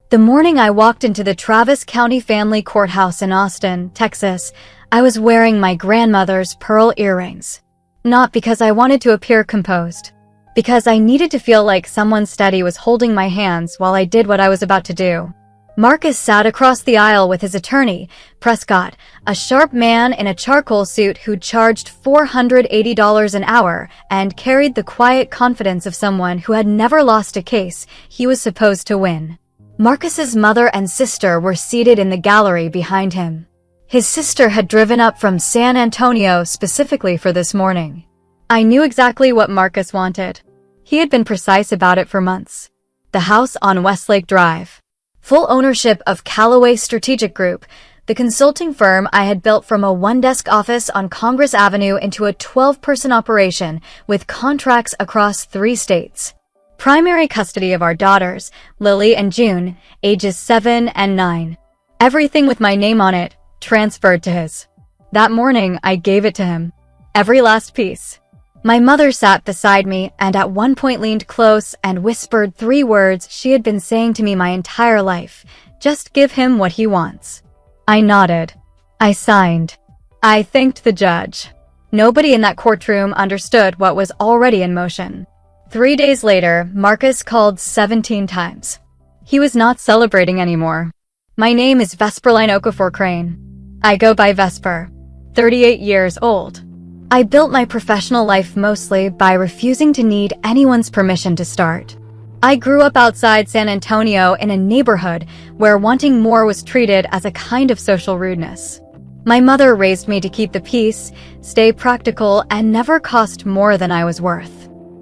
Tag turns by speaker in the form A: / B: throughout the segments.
A: The morning I walked into the Travis County Family Courthouse in Austin, Texas, I was wearing my grandmother's pearl earrings. Not because I wanted to appear composed, because I needed to feel like someone steady was holding my hands while I did what I was about to do. Marcus sat across the aisle with his attorney, Prescott, a sharp man in a charcoal suit who charged $480 an hour and carried the quiet confidence of someone who had never lost a case he was supposed to win. Marcus's mother and sister were seated in the gallery behind him. His sister had driven up from San Antonio specifically for this morning. I knew exactly what Marcus wanted. He had been precise about it for months. The house on Westlake Drive. Full ownership of Callaway Strategic Group, the consulting firm I had built from a one-desk office on Congress Avenue into a 12-person operation with contracts across 3 states. Primary custody of our daughters, Lily and June, ages 7 and 9. Everything with my name on it, transferred to his. That morning, I gave it to him. Every last piece. My mother sat beside me and at one point leaned close and whispered 3 words she had been saying to me my entire life. Just give him what he wants. I nodded. I signed. I thanked the judge. Nobody in that courtroom understood what was already in motion. 3 days later, Marcus called 17 times. He was not celebrating anymore. My name is Vesperline Okafor Crane. I go by Vesper. 38 years old. I built my professional life mostly by refusing to need anyone's permission to start. I grew up outside San Antonio in a neighborhood where wanting more was treated as a kind of social rudeness. My mother raised me to keep the peace, stay practical, and never cost more than I was worth.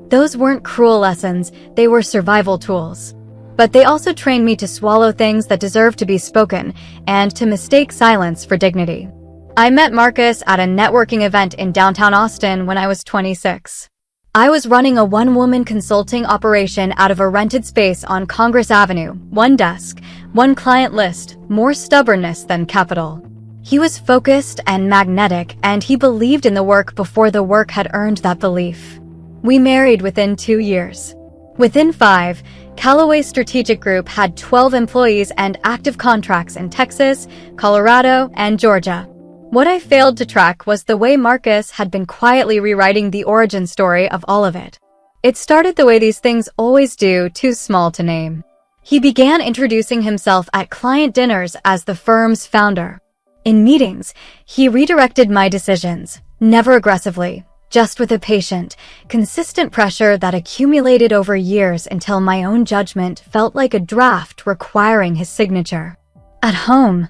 A: Those weren't cruel lessons, they were survival tools. But they also trained me to swallow things that deserve to be spoken and to mistake silence for dignity. I met Marcus at a networking event in downtown Austin when I was 26. I was running a one-woman consulting operation out of a rented space on Congress Avenue, 1 desk, 1 client list, more stubbornness than capital. He was focused and magnetic, and he believed in the work before the work had earned that belief. We married within 2 years. Within 5, Callaway Strategic Group had 12 employees and active contracts in Texas, Colorado, and Georgia. What I failed to track was the way Marcus had been quietly rewriting the origin story of all of it. It started the way these things always do, too small to name. He began introducing himself at client dinners as the firm's founder. In meetings, he redirected my decisions, never aggressively, just with a patient, consistent pressure that accumulated over years until my own judgment felt like a draft requiring his signature. At home,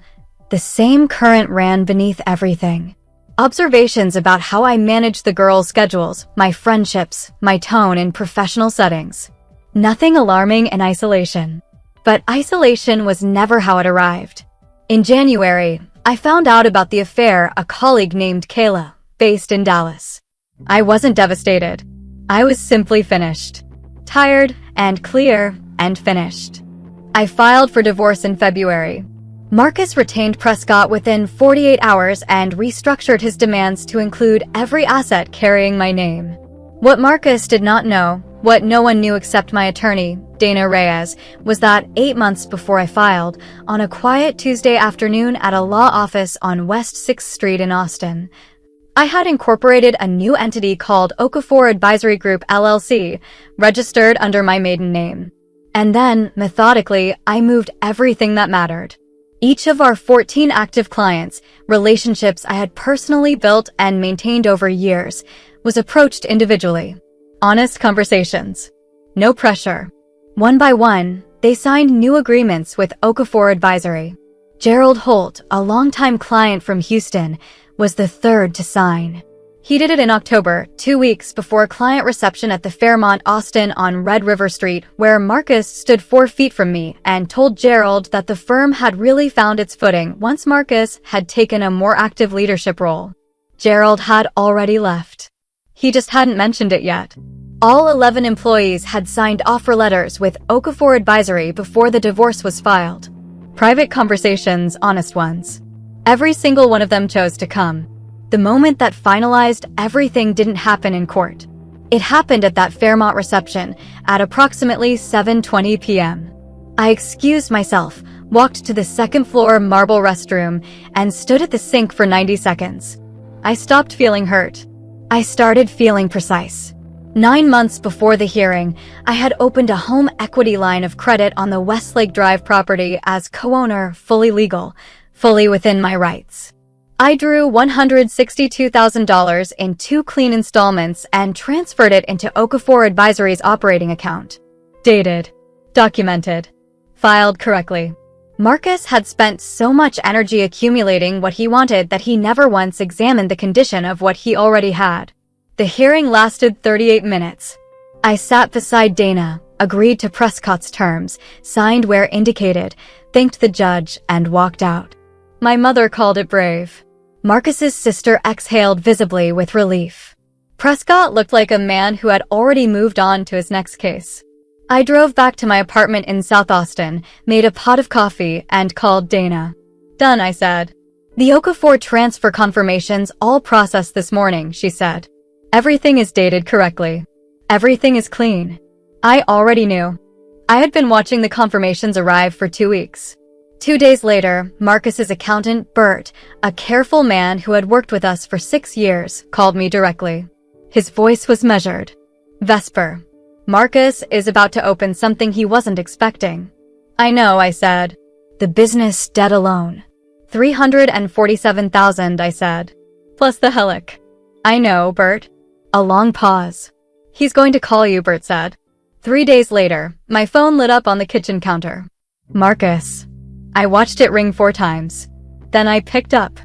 A: the same current ran beneath everything. Observations about how I managed the girls' schedules, my friendships, my tone in professional settings. Nothing alarming in isolation. But isolation was never how it arrived. In January, I found out about the affair a colleague named Kayla, based in Dallas. I wasn't devastated. I was simply finished. Tired and clear and finished. I filed for divorce in February. Marcus retained Prescott within 48 hours and restructured his demands to include every asset carrying my name. What Marcus did not know, what no one knew except my attorney, Dana Reyes, was that 8 months before I filed, on a quiet Tuesday afternoon at a law office on West 6th Street in Austin, I had incorporated a new entity called Okafor Advisory Group LLC, registered under my maiden name. And then, methodically, I moved everything that mattered. Each of our 14 active clients, relationships I had personally built and maintained over years, was approached individually. Honest conversations. No pressure. One by one, they signed new agreements with Okafor Advisory. Gerald Holt, a longtime client from Houston, was the third to sign. He did it in October, 2 weeks before client reception at the Fairmont Austin on Red River Street, where Marcus stood 4 feet from me and told Gerald that the firm had really found its footing once Marcus had taken a more active leadership role. Gerald had already left. He just hadn't mentioned it yet. All 11 employees had signed offer letters with Okafor Advisory before the divorce was filed. Private conversations, honest ones. Every single one of them chose to come. The moment that finalized everything didn't happen in court. It happened at that Fairmont reception at approximately 7:20 p.m. I excused myself, walked to the second-floor marble restroom, and stood at the sink for 90 seconds. I stopped feeling hurt. I started feeling precise. 9 months before the hearing, I had opened a home equity line of credit on the Westlake Drive property as co-owner, fully legal, fully within my rights. I drew $162,000 in 2 clean installments and transferred it into Okafor Advisory's operating account. Dated. Documented. Filed correctly. Marcus had spent so much energy accumulating what he wanted that he never once examined the condition of what he already had. The hearing lasted 38 minutes. I sat beside Dana, agreed to Prescott's terms, signed where indicated, thanked the judge, and walked out. My mother called it brave. Marcus's sister exhaled visibly with relief. Prescott looked like a man who had already moved on to his next case. I drove back to my apartment in South Austin, made a pot of coffee, and called Dana. Done, I said. The Okafor transfer confirmations all processed this morning, she said. Everything is dated correctly. Everything is clean. I already knew. I had been watching the confirmations arrive for 2 weeks. 2 days later, Marcus's accountant, Bert, a careful man who had worked with us for 6 years, called me directly. His voice was measured. Vesper. Marcus is about to open something he wasn't expecting. I know, I said. The business debt alone. $347,000, I said. Plus the helic. I know, Bert. A long pause. He's going to call you, Bert said. 3 days later, my phone lit up on the kitchen counter. Marcus. I watched it ring 4 times. Then I picked up.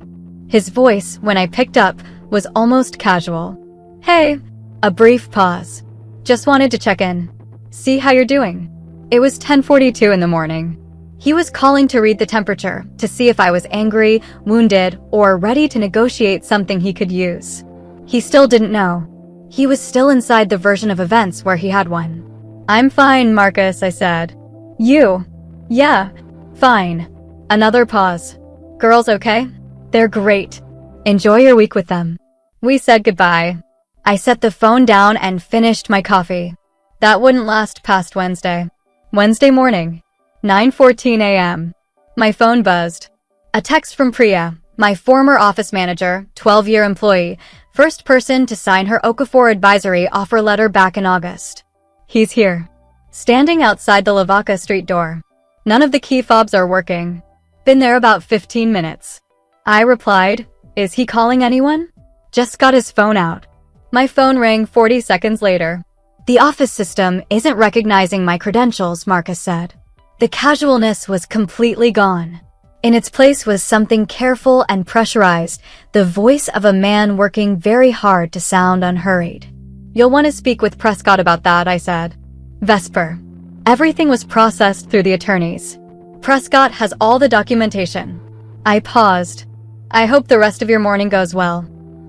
A: His voice, when I picked up, was almost casual. Hey. A brief pause. Just wanted to check in. See how you're doing. It was 10:42 in the morning. He was calling to read the temperature, to see if I was angry, wounded, or ready to negotiate something he could use. He still didn't know. He was still inside the version of events where he had one. I'm fine, Marcus, I said. You? Yeah, fine. Another pause. Girls okay? They're great. Enjoy your week with them. We said goodbye. I set the phone down and finished my coffee. That wouldn't last past Wednesday. Wednesday morning, 9:14 a.m. My phone buzzed. A text from Priya, my former office manager, 12-year employee, first person to sign her Okafor Advisory offer letter back in August. He's here. Standing outside the Lavaca Street door. None of the key fobs are working. Been there about 15 minutes. I replied, is he calling anyone? Just got his phone out. My phone rang 40 seconds later. The office system isn't recognizing my credentials, Marcus said. The casualness was completely gone. In its place was something careful and pressurized, the voice of a man working very hard to sound unhurried. You'll want to speak with Prescott about that, I said. Vesper. Everything was processed through the attorneys. Prescott has all the documentation. I paused. I hope the rest of your morning goes well.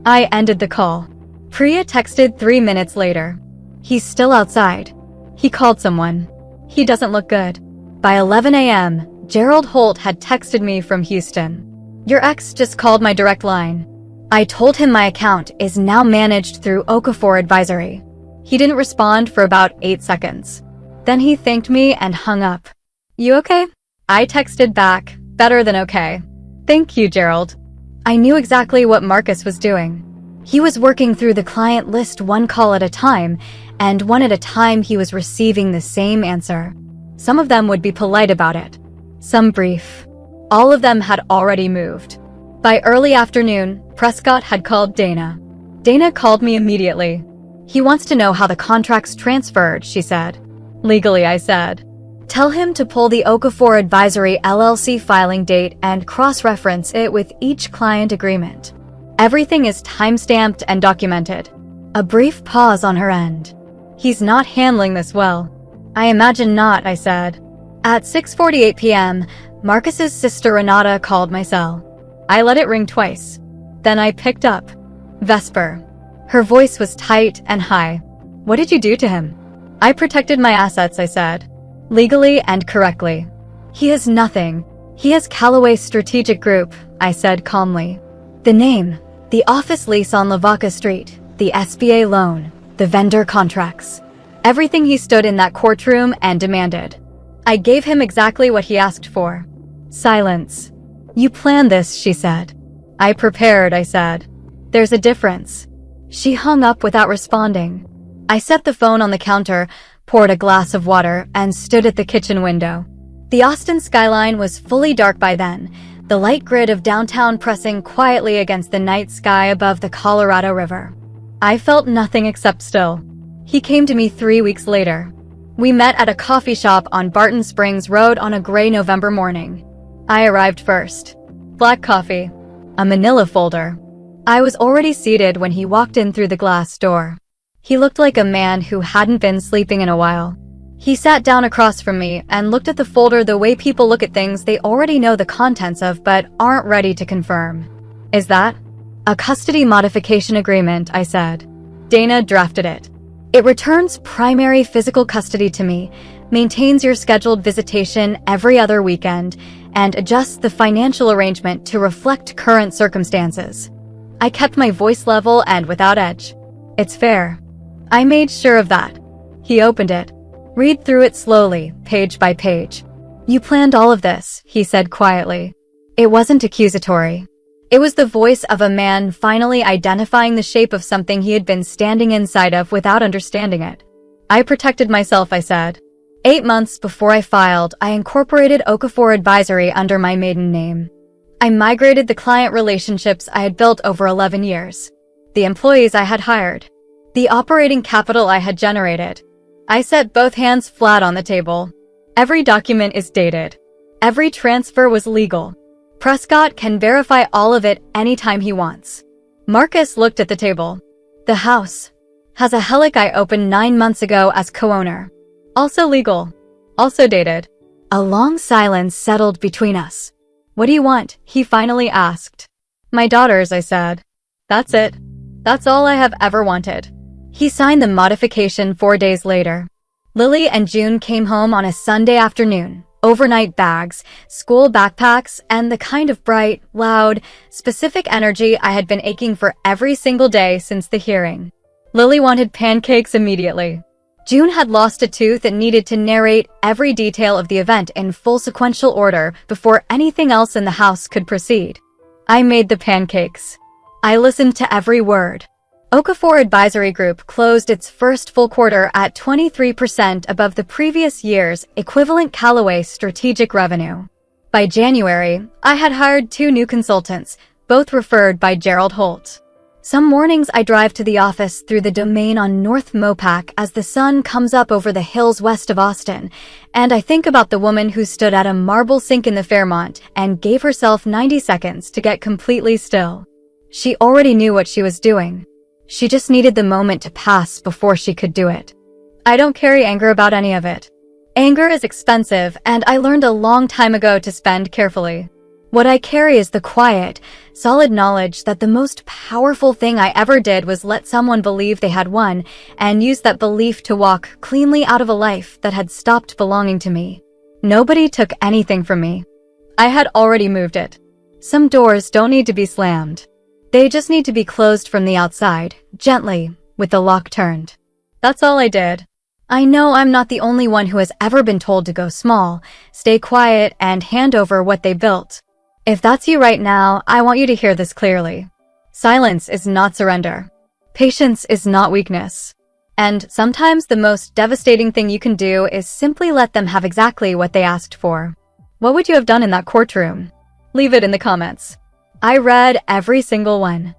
A: I ended the call. Priya texted 3 minutes later. He's still outside. He called someone. He doesn't look good. By 11 a.m., Gerald Holt had texted me from Houston. Your ex just called my direct line. I told him my account is now managed through Okafor Advisory. He didn't respond for about 8 seconds. Then he thanked me and hung up. You okay? I texted back, better than okay. Thank you, Gerald. I knew exactly what Marcus was doing. He was working through the client list one call at a time, and one at a time he was receiving the same answer. Some of them would be polite about it. Some brief. All of them had already moved. By early afternoon, Prescott had called Dana. Dana called me immediately. He wants to know how the contract's transferred, she said. Legally, I said. Tell him to pull the Okafor Advisory LLC filing date and cross-reference it with each client agreement. Everything is time-stamped and documented. A brief pause on her end. He's not handling this well. I imagine not, I said. At 6:48 p.m., Marcus's sister Renata called my cell. I let it ring twice. Then I picked up. Vesper. Her voice was tight and high. What did you do to him? I protected my assets, I said. Legally and correctly. He has nothing. He has Callaway Strategic Group, I said calmly. The name, the office lease on Lavaca Street, the SBA loan, the vendor contracts. Everything he stood in that courtroom and demanded. I gave him exactly what he asked for. Silence. You planned this, she said. I prepared, I said. There's a difference. She hung up without responding. I set the phone on the counter, poured a glass of water, and stood at the kitchen window. The Austin skyline was fully dark by then, the light grid of downtown pressing quietly against the night sky above the Colorado River. I felt nothing except still. He came to me 3 weeks later. We met at a coffee shop on Barton Springs Road on a gray November morning. I arrived first. Black coffee. A manila folder. I was already seated when he walked in through the glass door. He looked like a man who hadn't been sleeping in a while. He sat down across from me and looked at the folder the way people look at things they already know the contents of but aren't ready to confirm. Is that? A custody modification agreement, I said. Dana drafted it. It returns primary physical custody to me, maintains your scheduled visitation every other weekend, and adjusts the financial arrangement to reflect current circumstances. I kept my voice level and without edge. It's fair. I made sure of that. He opened it. Read through it slowly, page by page. You planned all of this, he said quietly. It wasn't accusatory. It was the voice of a man finally identifying the shape of something he had been standing inside of without understanding it. I protected myself, I said. 8 months before I filed, I incorporated Okafor Advisory under my maiden name. I migrated the client relationships I had built over 11 years, the employees I had hired, the operating capital I had generated. I set both hands flat on the table. Every document is dated. Every transfer was legal. Prescott can verify all of it anytime he wants. Marcus looked at the table. The house has a helic I opened 9 months ago as co-owner. Also legal. Also dated. A long silence settled between us. What do you want? He finally asked. My daughters, I said. That's it. That's all I have ever wanted. He signed the modification 4 days later. Lily and June came home on a Sunday afternoon. Overnight bags, school backpacks, and the kind of bright, loud, specific energy I had been aching for every single day since the hearing. Lily wanted pancakes immediately. June had lost a tooth and needed to narrate every detail of the event in full sequential order before anything else in the house could proceed. I made the pancakes. I listened to every word. Okafor Advisory Group closed its first full quarter at 23% above the previous year's equivalent Callaway strategic revenue. By January, I had hired 2 new consultants, both referred by Gerald Holt. Some mornings I drive to the office through the domain on North Mopac as the sun comes up over the hills west of Austin, and I think about the woman who stood at a marble sink in the Fairmont and gave herself 90 seconds to get completely still. She already knew what she was doing. She just needed the moment to pass before she could do it. I don't carry anger about any of it. Anger is expensive, and I learned a long time ago to spend carefully. What I carry is the quiet, solid knowledge that the most powerful thing I ever did was let someone believe they had won and use that belief to walk cleanly out of a life that had stopped belonging to me. Nobody took anything from me. I had already moved it. Some doors don't need to be slammed. They just need to be closed from the outside, gently, with the lock turned. That's all I did. I know I'm not the only one who has ever been told to go small, stay quiet, and hand over what they built. If that's you right now, I want you to hear this clearly. Silence is not surrender. Patience is not weakness. And sometimes the most devastating thing you can do is simply let them have exactly what they asked for. What would you have done in that courtroom? Leave it in the comments. I read every single one.